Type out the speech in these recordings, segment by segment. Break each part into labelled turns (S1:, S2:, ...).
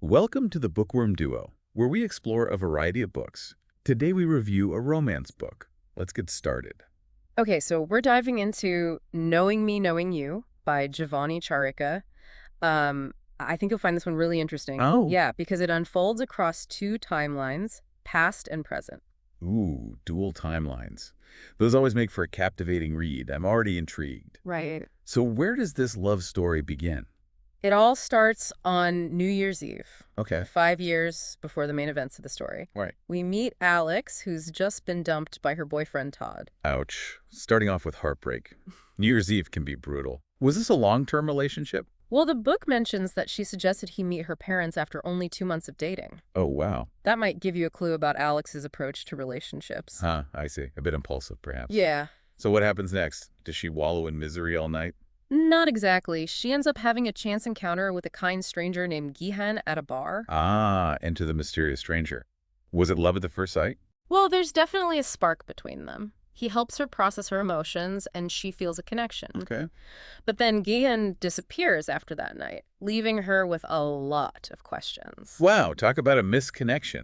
S1: Welcome to the Bookworm Duo, where we explore a variety of books. Today we review a romance book. Let's get started.
S2: Okay, so we're diving into Knowing Me, Knowing You by Jeevani Charika. I think you'll find this one really interesting.
S1: Oh.
S2: Yeah, because it unfolds across two timelines, past and present.
S1: Ooh, dual timelines. Those always make for a captivating read. I'm already intrigued.
S2: Right.
S1: So where does this love story begin?
S2: It all starts on New Year's Eve,
S1: Okay.
S2: 5 years before the main events of the story.
S1: Right.
S2: We meet Alex, who's just been dumped by her boyfriend, Todd.
S1: Ouch. Starting off with heartbreak. New Year's Eve can be brutal. Was this a long-term relationship?
S2: Well, the book mentions that she suggested he meet her parents after only 2 months of dating.
S1: Oh, wow.
S2: That might give you a clue about Alex's approach to relationships.
S1: Huh, I see. A bit impulsive, perhaps.
S2: Yeah.
S1: So what happens next? Does she wallow in misery all night?
S2: Not exactly. She ends up having a chance encounter with a kind stranger named Gihan at a bar.
S1: Ah, enter the mysterious stranger. Was it love at the first sight?
S2: Well, there's definitely a spark between them. He helps her process her emotions, and she feels a connection.
S1: Okay.
S2: But then Gihan disappears after that night, leaving her with a lot of questions.
S1: Wow, talk about a misconnection.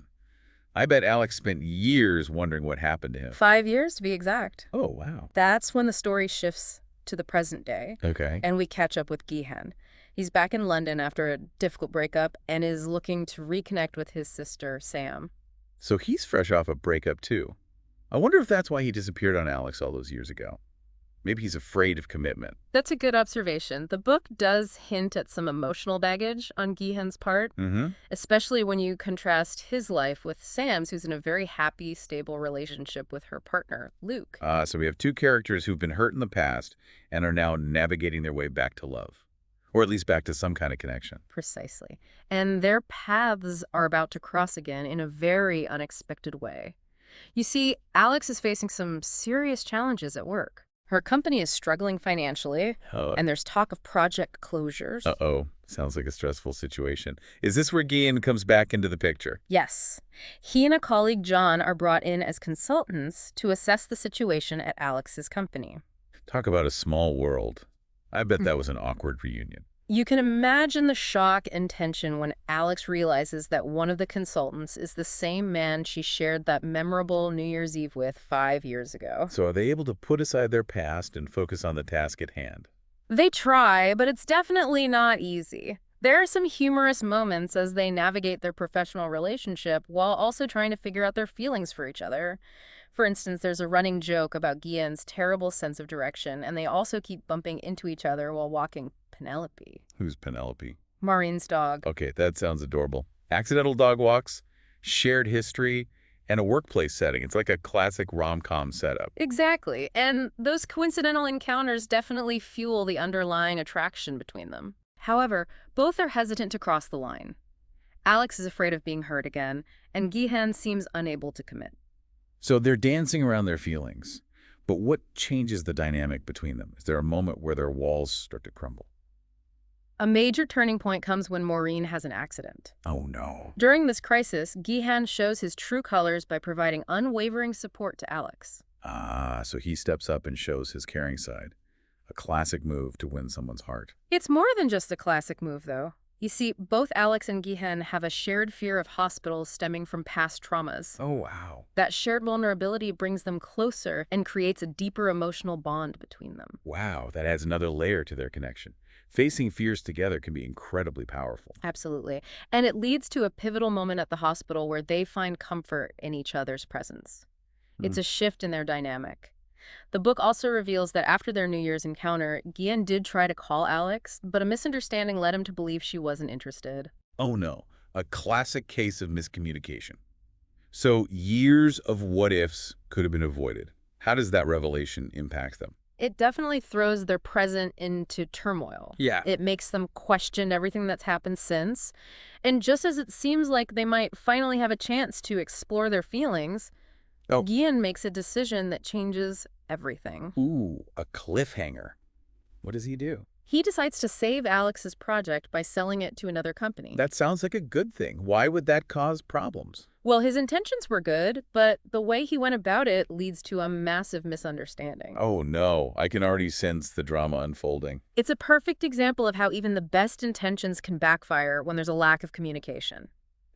S1: I bet Alex spent years wondering what happened to him.
S2: 5 years, to be exact.
S1: Oh, wow.
S2: That's when the story shifts to the present day,
S1: Okay.
S2: and we catch up with Gihan. He's back in London after a difficult breakup and is looking to reconnect with his sister, Sam.
S1: So he's fresh off a breakup, too. I wonder if that's why he disappeared on Alex all those years ago. Maybe he's afraid of commitment.
S2: That's a good observation. The book does hint at some emotional baggage on Gihan's part, especially when you contrast his life with Sam's, who's in a very happy, stable relationship with her partner, Luke.
S1: So we have two characters who've been hurt in the past and are now navigating their way back to love. Or at least back to some kind of connection.
S2: Precisely. And their paths are about to cross again in a very unexpected way. You see, Alex is facing some serious challenges at work. Her company is struggling financially, and there's talk of project closures.
S1: Uh-oh. Sounds like a stressful situation. Is this where Gihan comes back into the picture?
S2: Yes. He and a colleague, John, are brought in as consultants to assess the situation at Alex's company.
S1: Talk about a small world. I bet that was an awkward reunion.
S2: You can imagine the shock and tension when Alex realizes that one of the consultants is the same man she shared that memorable New Year's Eve with 5 years ago.
S1: So are they able to put aside their past and focus on the task at hand?
S2: They try, but it's definitely not easy. There are some humorous moments as they navigate their professional relationship while also trying to figure out their feelings for each other. For instance, there's a running joke about Gihan's terrible sense of direction, and they also keep bumping into each other while walking Penelope.
S1: Who's Penelope?
S2: Maureen's dog.
S1: Okay, that sounds adorable. Accidental dog walks, shared history, and a workplace setting. It's like a classic rom-com setup.
S2: Exactly. And those coincidental encounters definitely fuel the underlying attraction between them. However, both are hesitant to cross the line. Alex is afraid of being hurt again, and Gihan seems unable to commit.
S1: So they're dancing around their feelings. But what changes the dynamic between them? Is there a moment where their walls start to crumble?
S2: A major turning point comes when Maureen has an accident.
S1: Oh, no.
S2: During this crisis, Gihan shows his true colors by providing unwavering support to Alex.
S1: So he steps up and shows his caring side. A classic move to win someone's heart.
S2: It's more than just a classic move, though. You see, both Alex and Gihan have a shared fear of hospitals stemming from past traumas.
S1: Oh, wow.
S2: That shared vulnerability brings them closer and creates a deeper emotional bond between them.
S1: Wow, that adds another layer to their connection. Facing fears together can be incredibly powerful.
S2: Absolutely. And it leads to a pivotal moment at the hospital where they find comfort in each other's presence. It's a shift in their dynamic. The book also reveals that after their New Year's encounter, Gihan did try to call Alex, but a misunderstanding led him to believe she wasn't interested.
S1: Oh, no. A classic case of miscommunication. So years of what-ifs could have been avoided. How does that revelation impact them?
S2: It definitely throws their present into turmoil.
S1: Yeah.
S2: It makes them question everything that's happened since. And just as it seems like they might finally have a chance to explore their feelings, Gihan makes a decision that changes everything.
S1: Ooh, a cliffhanger. What does he do?
S2: He decides to save Alex's project by selling it to another company.
S1: That sounds like a good thing. Why would that cause problems?
S2: Well, his intentions were good, but the way he went about it leads to a massive misunderstanding.
S1: Oh no, I can already sense the drama unfolding.
S2: It's a perfect example of how even the best intentions can backfire when there's a lack of communication.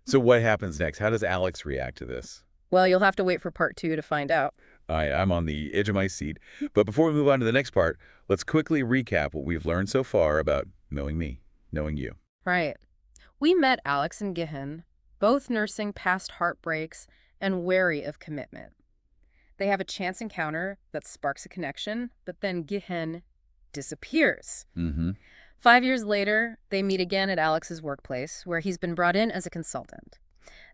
S1: So what happens next? How does Alex react to this?
S2: Well, you'll have to wait for part 2 to find out.
S1: I'm on the edge of my seat. But before we move on to the next part, let's quickly recap what we've learned so far about knowing me, knowing you.
S2: Right. We met Alex and Gihan, both nursing past heartbreaks and wary of commitment. They have a chance encounter that sparks a connection, but then Gihan disappears.
S1: Mm-hmm.
S2: 5 years later, they meet again at Alex's workplace, where he's been brought in as a consultant.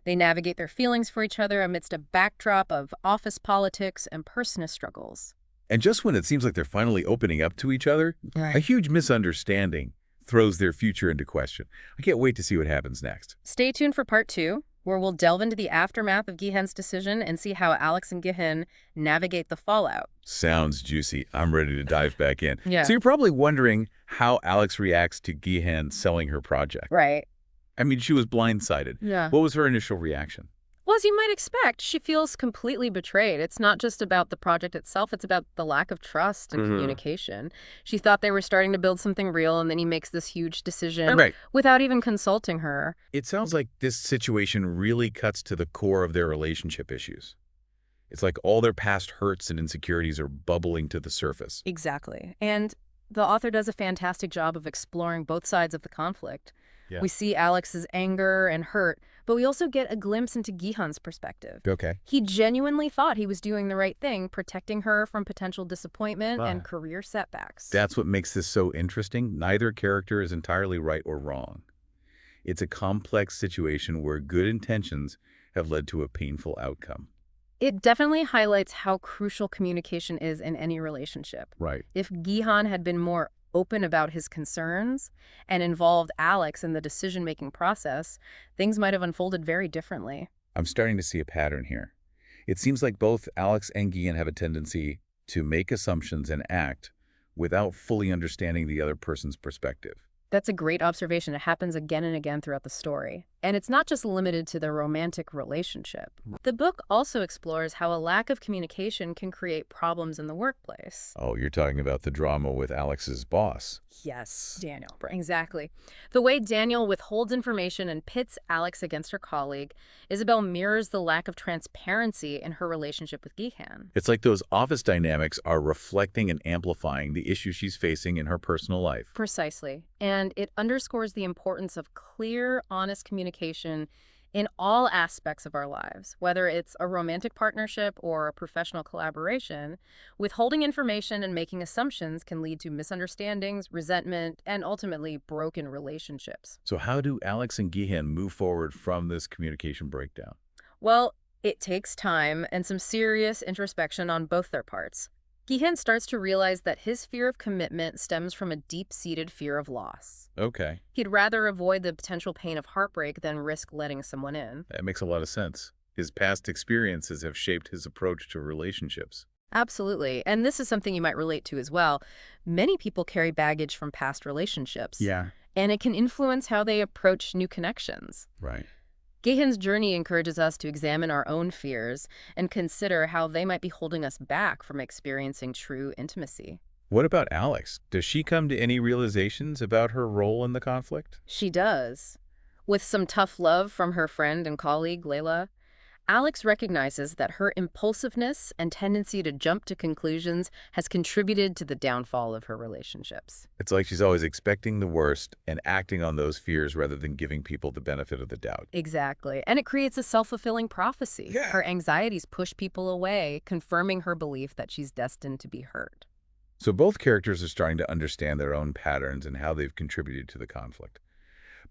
S2: They navigate their feelings for each other amidst a backdrop of office politics and personal struggles.
S1: And just when it seems like they're finally opening up to each other, a huge misunderstanding throws their future into question. I can't wait to see what happens next.
S2: Stay tuned for part 2, where we'll delve into the aftermath of Gihan's decision and see how Alex and Gihan navigate the fallout.
S1: Sounds juicy. I'm ready to dive back in.
S2: Yeah.
S1: So you're probably wondering how Alex reacts to Gihan selling her project.
S2: Right.
S1: I mean, she was blindsided.
S2: Yeah.
S1: What was her initial reaction?
S2: Well, as you might expect, she feels completely betrayed. It's not just about the project itself, it's about the lack of trust and communication. She thought they were starting to build something real, and then he makes this huge decision without even consulting her.
S1: It sounds like this situation really cuts to the core of their relationship issues. It's like all their past hurts and insecurities are bubbling to the surface.
S2: Exactly. And the author does a fantastic job of exploring both sides of the conflict.
S1: Yeah.
S2: We see Alex's anger and hurt, but we also get a glimpse into Gihan's perspective.
S1: Okay.
S2: He genuinely thought he was doing the right thing, protecting her from potential disappointment and career setbacks.
S1: That's what makes this so interesting. Neither character is entirely right or wrong. It's a complex situation where good intentions have led to a painful outcome.
S2: It definitely highlights how crucial communication is in any relationship.
S1: Right.
S2: If Gihan had been more open about his concerns and involved Alex in the decision-making process, things might have unfolded very differently.
S1: I'm starting to see a pattern here. It seems like both Alex and Gihan have a tendency to make assumptions and act without fully understanding the other person's perspective.
S2: That's a great observation. It happens again and again throughout the story. And it's not just limited to the romantic relationship. The book also explores how a lack of communication can create problems in the workplace.
S1: Oh, you're talking about the drama with Alex's boss.
S2: Yes, Daniel. Exactly. The way Daniel withholds information and pits Alex against her colleague, Isabel mirrors the lack of transparency in her relationship with Gihan.
S1: It's like those office dynamics are reflecting and amplifying the issues she's facing in her personal life.
S2: Precisely. And it underscores the importance of clear, honest communication in all aspects of our lives, whether it's a romantic partnership or a professional collaboration. Withholding information and making assumptions can lead to misunderstandings, resentment, and ultimately broken relationships.
S1: So how do Alex and Gihan move forward from this communication breakdown?
S2: Well, it takes time and some serious introspection on both their parts. Gihan starts to realize that his fear of commitment stems from a deep-seated fear of loss.
S1: Okay.
S2: He'd rather avoid the potential pain of heartbreak than risk letting someone in.
S1: That makes a lot of sense. His past experiences have shaped his approach to relationships.
S2: Absolutely. And this is something you might relate to as well. Many people carry baggage from past relationships.
S1: Yeah.
S2: And it can influence how they approach new connections.
S1: Right.
S2: Gihan's journey encourages us to examine our own fears and consider how they might be holding us back from experiencing true intimacy.
S1: What about Alex? Does she come to any realizations about her role in the conflict?
S2: She does. With some tough love from her friend and colleague, Layla, Alex recognizes that her impulsiveness and tendency to jump to conclusions has contributed to the downfall of her relationships.
S1: It's like she's always expecting the worst and acting on those fears rather than giving people the benefit of the doubt.
S2: Exactly. And it creates a self-fulfilling prophecy.
S1: Yeah.
S2: Her anxieties push people away, confirming her belief that she's destined to be hurt.
S1: So both characters are starting to understand their own patterns and how they've contributed to the conflict.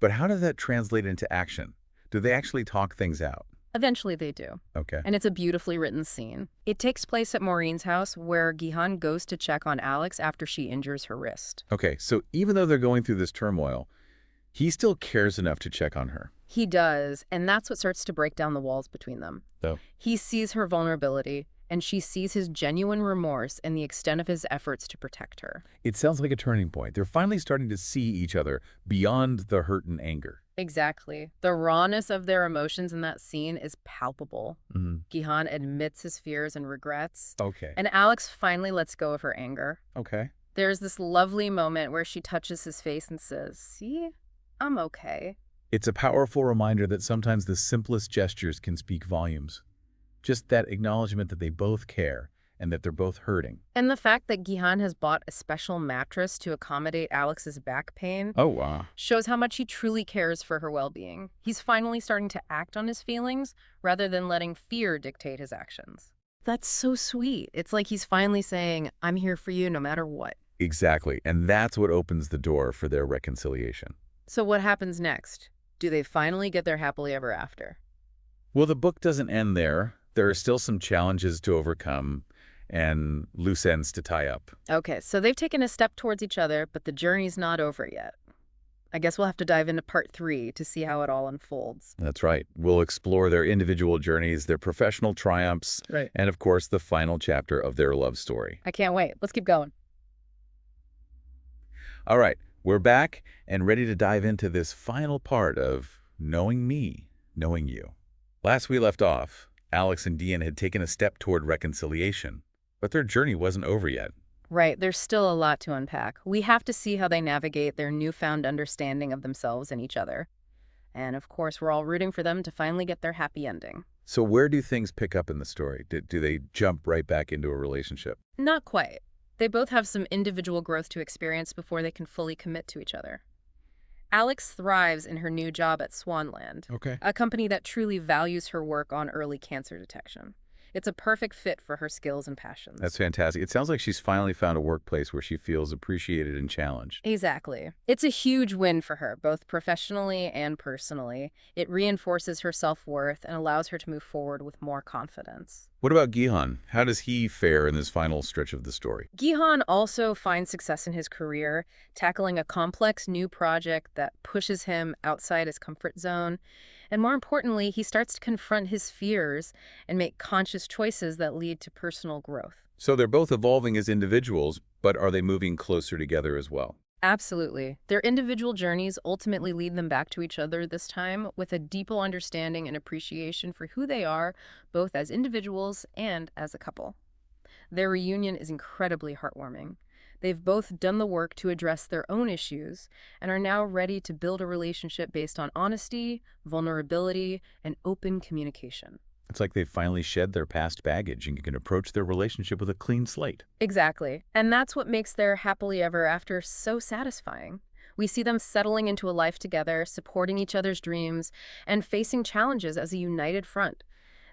S1: But how does that translate into action? Do they actually talk things out?
S2: Eventually they do.
S1: Okay.
S2: And it's a beautifully written scene. It takes place at Maureen's house, where Gihan goes to check on Alex after she injures her wrist.
S1: Okay, so even though they're going through this turmoil, he still cares enough to check on her.
S2: He does, and that's what starts to break down the walls between them.
S1: So
S2: He sees her vulnerability, and she sees his genuine remorse and the extent of his efforts to protect her.
S1: it sounds like a turning point. They're finally starting to see each other beyond the hurt and anger.
S2: Exactly. The rawness of their emotions in that scene is palpable.
S1: Hmm.
S2: Gihan admits his fears and regrets,
S1: Okay.
S2: and Alex finally lets go of her anger.
S1: Okay.
S2: There's this lovely moment where she touches his face and says, "See, I'm okay."
S1: It's a powerful reminder that sometimes the simplest gestures can speak volumes. Just that acknowledgement that they both care and that they're both hurting.
S2: And the fact that Gihan has bought a special mattress to accommodate Alex's back pain
S1: Oh, wow.
S2: shows how much he truly cares for her well-being. He's finally starting to act on his feelings rather than letting fear dictate his actions. That's so sweet. It's like he's finally saying, "I'm here for you no matter what."
S1: Exactly. And that's what opens the door for their reconciliation.
S2: So what happens next? Do they finally get their happily ever after?
S1: Well, the book doesn't end there. There are still some challenges to overcome and loose ends to tie up.
S2: Okay, so they've taken a step towards each other, but the journey's not over yet. I guess we'll have to dive into part 3 to see how it all unfolds.
S1: That's right. We'll explore their individual journeys, their professional triumphs,
S2: Right.
S1: and of course, the final chapter of their love story.
S2: I can't wait. Let's keep going.
S1: All right, we're back and ready to dive into this final part of Knowing Me, Knowing You. Last we left off, Alex and Gihan had taken a step toward reconciliation, but their journey wasn't over yet.
S2: Right, there's still a lot to unpack. We have to see how they navigate their newfound understanding of themselves and each other. And of course, we're all rooting for them to finally get their happy ending.
S1: So where do things pick up in the story? Do they jump right back into a relationship?
S2: Not quite. They both have some individual growth to experience before they can fully commit to each other. Alex thrives in her new job at Swanland,
S1: Okay.
S2: a company that truly values her work on early cancer detection. It's a perfect fit for her skills and passions.
S1: That's fantastic. It sounds like she's finally found a workplace where she feels appreciated and challenged.
S2: Exactly. It's a huge win for her, both professionally and personally. It reinforces her self-worth and allows her to move forward with more confidence.
S1: What about Gihan? How does he fare in this final stretch of the story?
S2: Gihan also finds success in his career, tackling a complex new project that pushes him outside his comfort zone. And more importantly, he starts to confront his fears and make conscious choices that lead to personal growth.
S1: So they're both evolving as individuals, but are they moving closer together as well?
S2: Absolutely. Their individual journeys ultimately lead them back to each other this time with a deeper understanding and appreciation for who they are, both as individuals and as a couple. Their reunion is incredibly heartwarming. They've both done the work to address their own issues and are now ready to build a relationship based on honesty, vulnerability, and open communication.
S1: It's like they've finally shed their past baggage and can approach their relationship with a clean slate.
S2: Exactly. And that's what makes their happily ever after so satisfying. We see them settling into a life together, supporting each other's dreams, and facing challenges as a united front.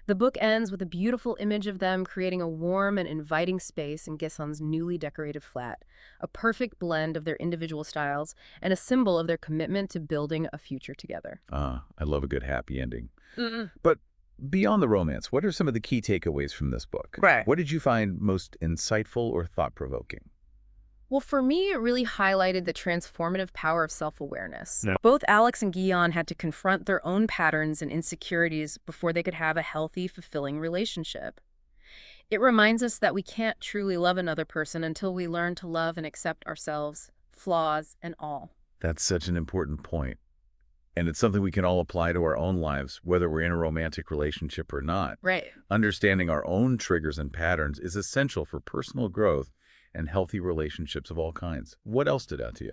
S2: The book ends with a beautiful image of them creating a warm and inviting space in Gihan's newly decorated flat, a perfect blend of their individual styles and a symbol of their commitment to building a future together.
S1: Ah, I love a good happy ending.
S2: Mm-mm.
S1: But beyond the romance, what are some of the key takeaways from this book?
S2: Right.
S1: What did you find most insightful or thought-provoking?
S2: Well, for me, it really highlighted the transformative power of self-awareness.
S3: Yeah.
S2: Both Alex and Gihan had to confront their own patterns and insecurities before they could have a healthy, fulfilling relationship. It reminds us that we can't truly love another person until we learn to love and accept ourselves, flaws and all.
S1: That's such an important point. And it's something we can all apply to our own lives, whether we're in a romantic relationship or not.
S2: Right.
S1: Understanding our own triggers and patterns is essential for personal growth and healthy relationships of all kinds. What else stood out to you?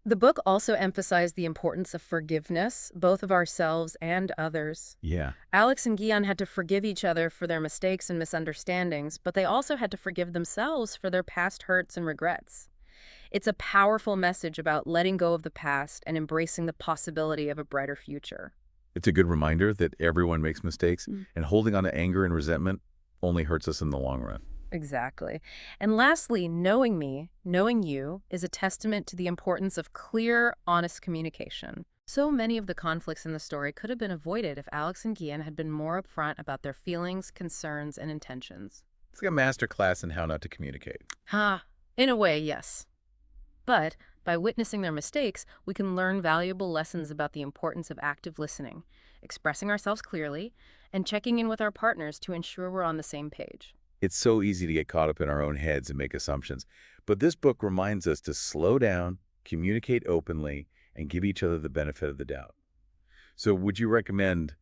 S2: The book also emphasized the importance of forgiveness, both of ourselves and others.
S1: Yeah.
S2: Alex and Gihan had to forgive each other for their mistakes and misunderstandings, but they also had to forgive themselves for their past hurts and regrets. It's a powerful message about letting go of the past and embracing the possibility of a brighter future.
S1: It's a good reminder that everyone makes mistakes,
S2: Mm.
S1: and holding on to anger and resentment only hurts us in the long run.
S2: Exactly. And lastly, knowing me, knowing you, is a testament to the importance of clear, honest communication. So many of the conflicts in the story could have been avoided if Alex and Gihan had been more upfront about their feelings, concerns, and intentions.
S1: It's like a master class in how not to communicate.
S2: In a way, yes. But by witnessing their mistakes, we can learn valuable lessons about the importance of active listening, expressing ourselves clearly, and checking in with our partners to ensure we're on the same page.
S1: It's so easy to get caught up in our own heads and make assumptions. But this book reminds us to slow down, communicate openly, and give each other the benefit of the doubt. So would you recommend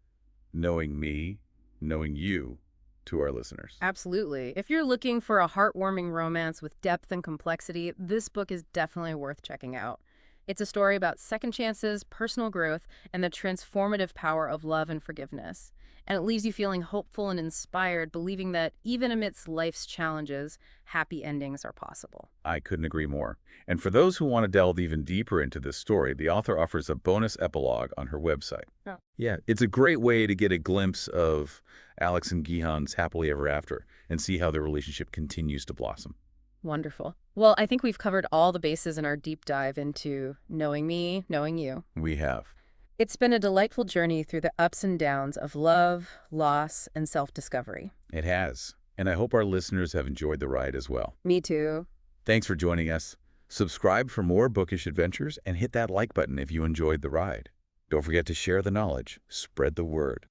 S1: Knowing Me, Knowing You to our listeners?
S2: Absolutely. If you're looking for a heartwarming romance with depth and complexity, this book is definitely worth checking out. It's a story about second chances, personal growth, and the transformative power of love and forgiveness. And it leaves you feeling hopeful and inspired, believing that even amidst life's challenges, happy endings are possible.
S1: I couldn't agree more. And for those who want to delve even deeper into this story, the author offers a bonus epilogue on her website.
S2: Oh.
S1: Yeah, it's a great way to get a glimpse of Alex and Gihan's happily ever after and see how their relationship continues to blossom.
S2: Wonderful. Well, I think we've covered all the bases in our deep dive into knowing me, knowing you.
S1: We have.
S2: It's been a delightful journey through the ups and downs of love, loss, and self-discovery.
S1: It has. And I hope our listeners have enjoyed the ride as well.
S2: Me too.
S1: Thanks for joining us. Subscribe for more bookish adventures and hit that like button if you enjoyed the ride. Don't forget to share the knowledge, spread the word.